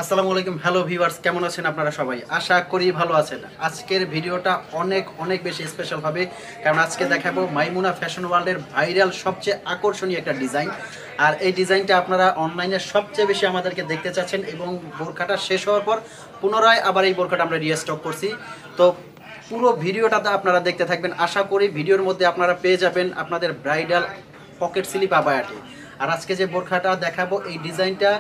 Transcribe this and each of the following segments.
আসসালামু আলাইকুম। Hello viewers, কেমন আছেন আপনারা সবাই? আশা করি ভালো আছেন। আজকের ভিডিওটা অনেক অনেক বেশি স্পেশাল হবে, কারণ আজকে দেখাবো মাইমুনা ফ্যাশন ওয়ার্ল্ডের ভাইরাল সবচেয়ে আকর্ষণীয় একটা ডিজাইন। আর এই ডিজাইনটা আপনারা অনলাইনে সবচেয়ে বেশি আমাদেরকে দেখতে চাচ্ছেন, এবং বোরখাটা শেষ হওয়ার পর পুনরায় আবার এই বোরখাটা আমরা রিস্টক করছি। তো পুরো ভিডিওটাতে আপনারা দেখতে থাকবেন। আশা করি ভিডিওর মধ্যে আপনারা পেয়ে যাবেন আপনাদের ব্রাইডাল পকেট স্লিপ আবায়াটি। আর আজকে যে বোরখাটা দেখাবো, এই ডিজাইনটা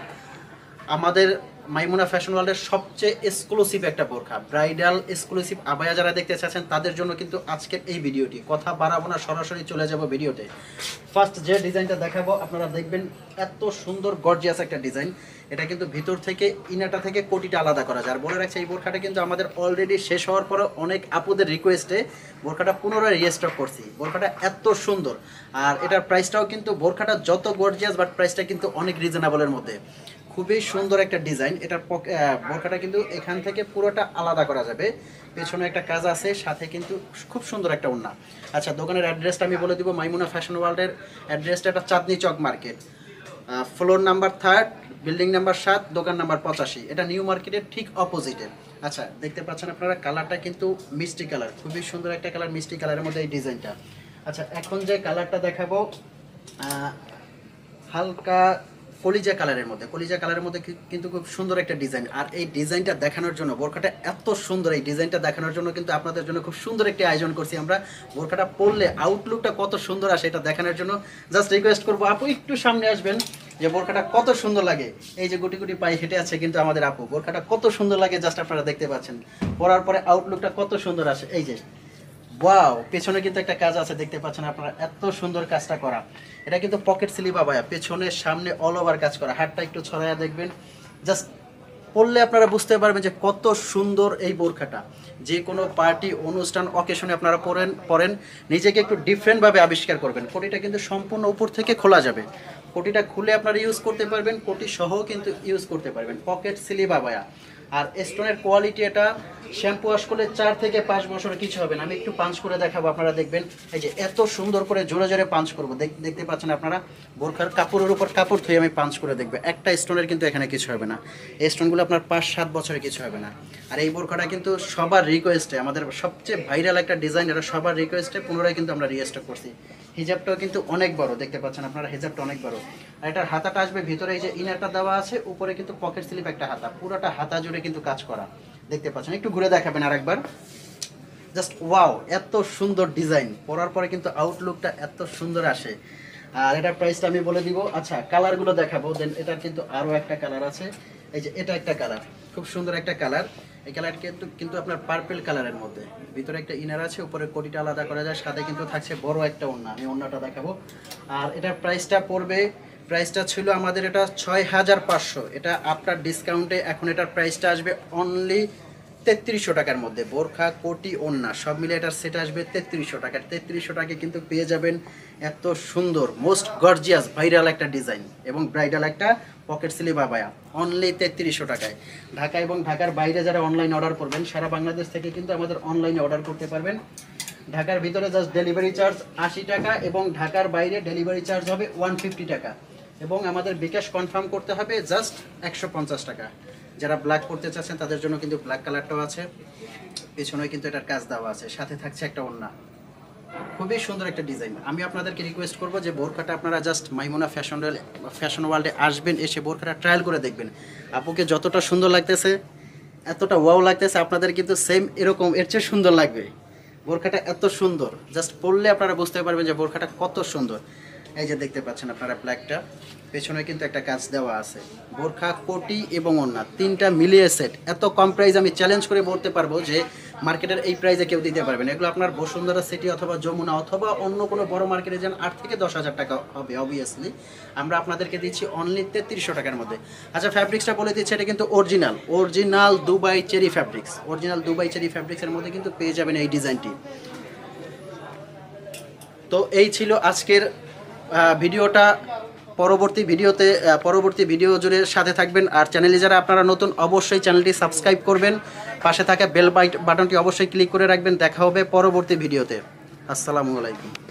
আমাদের মাইমুনা ফ্যাশন ওয়ার্ল্ডের সবচেয়ে এক্সক্লুসিভ একটা বোরখা, ব্রাইডাল এক্সক্লুসিভ আবায়া যারা দেখতে চাচ্ছেন তাদের জন্য কিন্তু আজকের এই ভিডিওটি। কথা বাড়াবো না, সরাসরি চলে যাব ভিডিওতে। ফার্স্ট যে ডিজাইনটা দেখাবো আপনারা দেখবেন, এত সুন্দর গর্জিয়াস একটা ডিজাইন। এটা কিন্তু ভিতর থেকে ইনাটা থেকে কোটিটা আলাদা করা যায়। আর বলে রাখছে, এই বোরখাটা কিন্তু আমাদের অলরেডি শেষ হওয়ার পরে অনেক আপুদের রিকোয়েস্টে বোরখাটা পুনরায় রিস্টক করছি। বোরখাটা এত সুন্দর, আর এটার প্রাইসটাও কিন্তু, বোরখাটা যত গর্জিয়াস বাট প্রাইসটা কিন্তু অনেক রিজনেবলের মধ্যে। খুবই সুন্দর একটা ডিজাইন। এটার বোরখাটা কিন্তু এখান থেকে পুরোটা আলাদা করা যাবে। পেছনে একটা কাজ আছে, সাথে কিন্তু খুব সুন্দর একটা ওড়না। আচ্ছা, দোকানের অ্যাড্রেসটা আমি বলে দিব। মাইমুনা ফ্যাশন ওয়ার্ল্ডের অ্যাড্রেসটা এটা Chandni Chowk market, floor number 3, building number 7, দোকান নাম্বার 85। এটা নিউ মার্কেটের ঠিক অপোজিটে। আচ্ছা, দেখতে পাচ্ছেন আপনারা, কালারটা কিন্তু মিষ্টি কালার, খুবই সুন্দর একটা কালার, মিষ্টি কালারের মধ্যে এই ডিজাইনটা। আচ্ছা, এখন যে কালারটা দেখাবো হালকা কলিজা কালারের মধ্যে, কলিজা কালারের মধ্যে কিন্তু খুব সুন্দর একটা ডিজাইন। আর এই ডিজাইনটা দেখানোর জন্য, বোরখাটা এত সুন্দর, এই ডিজাইনটা দেখানোর জন্য কিন্তু আপনাদের জন্য খুব সুন্দর একটি আয়োজন করছি আমরা। বোরখাটা পরলে আউটলুকটা কত সুন্দর আসে এটা দেখানোর জন্য জাস্ট রিকোয়েস্ট করবো, আপু একটু সামনে আসবেন, যে বোরখাটা কত সুন্দর লাগে। এই যে গুটি গুটি পায়ে হেঁটে আছে কিন্তু আমাদের আপু, বোরখাটা কত সুন্দর লাগে জাস্ট আপনারা দেখতে পাচ্ছেন। পরার পরে আউটলুকটা কত সুন্দর আসে। এই যে ওয়াও, পেছনে কিন্তু একটা কাজ আছে, দেখতে পাচ্ছেন আপনারা, এত সুন্দর কাজটা করা। এটা কিন্তু পকেট স্লিপ আবায়া, পেছনে সামনে অল ওভার কাজ করা। হাতটা একটু ছড়াইয়া দেখবেন, জাস্ট পরলে আপনারা বুঝতে পারবেন যে কত সুন্দর এই বোরখাটা। যে কোনো পার্টি, অনুষ্ঠান, অকেশনে আপনারা পরেন নিজেকে একটু ডিফারেন্টভাবে আবিষ্কার করবেন। কোটিটা কিন্তু সম্পূর্ণ উপর থেকে খোলা যাবে, কোটিটা খুলে আপনারা ইউজ করতে পারবেন, কোটি সহ কিন্তু ইউজ করতে পারবেন। Pocket slip abaya. আর স্টোনের কোয়ালিটি, এটা শ্যাম্পু ওয়াশ করলে 4 থেকে 5 বছর কিছু হবে না। আমি একটু পাঞ্চ করে দেখাবো, আপনারা দেখবেন। এই যে এত সুন্দর করে জোরে জোরে পাঞ্চ করবো, দেখতে পাচ্ছেন আপনারা। বোরখার কাপড়ের উপর কাপড় ধুয়ে আমি পাঞ্চ করে দেখবো, একটা স্টোনের কিন্তু এখানে কিছু হবে না। এই স্টোনগুলো আপনার 5-7 বছরে কিছু হবে না। আর এই বোরখাটা কিন্তু সবার রিকোয়েস্টে, আমাদের সবচেয়ে ভাইরাল একটা ডিজাইন, এটা সবার রিকোয়েস্টে পুনরায় কিন্তু আমরা রিস্টক করছি। হিজাবটাও কিন্তু অনেক বড়, দেখতে পাচ্ছেন আপনারা, হিজাবটা অনেক বড়। আর এটার হাতাটা আসবে ভিতরে, এই যে ইনারটা দেওয়া আছে, উপরে কিন্তু পকেট স্লিপ একটা হাতা, পুরোটা হাতা জুড়ে কিন্তু কাজ করা, দেখতে পাচ্ছেন। একটু ঘুরে দেখাবেন আরেকবার, জাস্ট ওয়াও, এত সুন্দর ডিজাইন। পরার পরে কিন্তু আউটলুকটা এত সুন্দর আসে। আর এটার প্রাইসটা আমি বলে দিব। আচ্ছা, কালারগুলো দেখাবো, দেন এটার কিন্তু আরও একটা কালার আছে। এই যে এটা একটা কালার, খুব সুন্দর একটা কালার। এই কালার কিন্তু আপনার পার্পেল কালারের মধ্যে, ভিতরে একটা ইনার আছে, উপরে কোটিটা আলাদা করা যায়, সাথে কিন্তু থাকছে বড় একটা ওড়না। আমি ওড়নাটা দেখাবো। আর এটার প্রাইসটা পড়বে, প্রাইসটা ছিল আমাদের এটা 6500। এটা আপনার ডিসকাউন্টে এখন এটার প্রাইসটা আসবে অনলি 3300 টাকার মধ্যে। বোরখা, কোটি, ওড়না সব মিলে এটার সেট আসবে 3300 টাকার। 3300 টাকায় কিন্তু পেয়ে যাবেন এত সুন্দর, মোস্ট গর্জিয়াস, ভাইরাল একটা ডিজাইন এবং ব্রাইডাল একটা পকেট স্লিপ আবায়া, অনলি 3300 টাকায়। ঢাকা এবং ঢাকার বাইরে যারা অনলাইন অর্ডার করবেন, সারা বাংলাদেশ থেকে কিন্তু আমাদের অনলাইনে অর্ডার করতে পারবেন। ঢাকার ভিতরে জাস্ট ডেলিভারি চার্জ 80 টাকা, এবং ঢাকার বাইরে ডেলিভারি চার্জ হবে 150 টাকা, এবং আমাদের বিকাশ কনফার্ম করতে হবে জাস্ট 150 টাকা। যারা ব্ল্যাক করতে চাচ্ছেন তাদের জন্য কিন্তু ব্ল্যাক কালারটাও আছে, পেছনে কিন্তু এটার কাজ দেওয়া আছে, সাথে থাকছে একটা ওড়না। খুবই সুন্দর একটা ডিজাইন। আমি আপনাদেরকে রিকোয়েস্ট করবো যে বোরখাটা আপনারা জাস্ট মাইমুনা ফ্যাশন ওয়ার্ল্ডে আসবেন, এসে বোরখাটা ট্রায়াল করে দেখবেন। আপুকে যতটা সুন্দর লাগতেছে, এতটা ওয়াও লাগতেছে, আপনাদের কিন্তু সেম এরকম এর চেয়ে সুন্দর লাগবে। বোরখাটা এত সুন্দর, জাস্ট পরলে আপনারা বুঝতে পারবেন যে বোরখাটা কত সুন্দর। এই যে দেখতে পাচ্ছেন আপনারা ব্ল্যাকটা, পেছনে কিন্তু একটা কাজ দেওয়া আছে। বোরখা, কোটি এবং ওড়না তিনটা মিলিয়ে সেট, এত কম প্রাইস আমি চ্যালেঞ্জ করে বলতে পারবো যে মার্কেটের এই প্রাইসে কেউ দিতে পারবে না। এগুলো আপনার বসুন্ধরা সিটি অথবা যমুনা অথবা অন্য কোনো বড় মার্কেটে যান 8 থেকে 10,000 টাকা হবে অবভিয়াসলি। আমরা আপনাদেরকে দিচ্ছি অনলি 3300 টাকার মধ্যে। আচ্ছা, ফ্যাব্রিক্সটা বলে দিচ্ছি, এটা কিন্তু original Dubai cherry fabrics, original Dubai cherry ফ্যাব্রিক্সের মধ্যে কিন্তু পেয়ে যাবেন এই ডিজাইনটি। তো এই ছিল আজকের ভিডিওটা। পরবর্তী ভিডিও জুড়ে সাথে থাকবেন। আর চ্যানেলে যারা আপনারা নতুন, অবশ্যই চ্যানেলটি সাবস্ক্রাইব করবেন, পাশে থাকা বেল বাটনটি অবশ্যই ক্লিক করে রাখবেন। দেখা হবে পরবর্তী ভিডিওতে। আসসালামু আলাইকুম।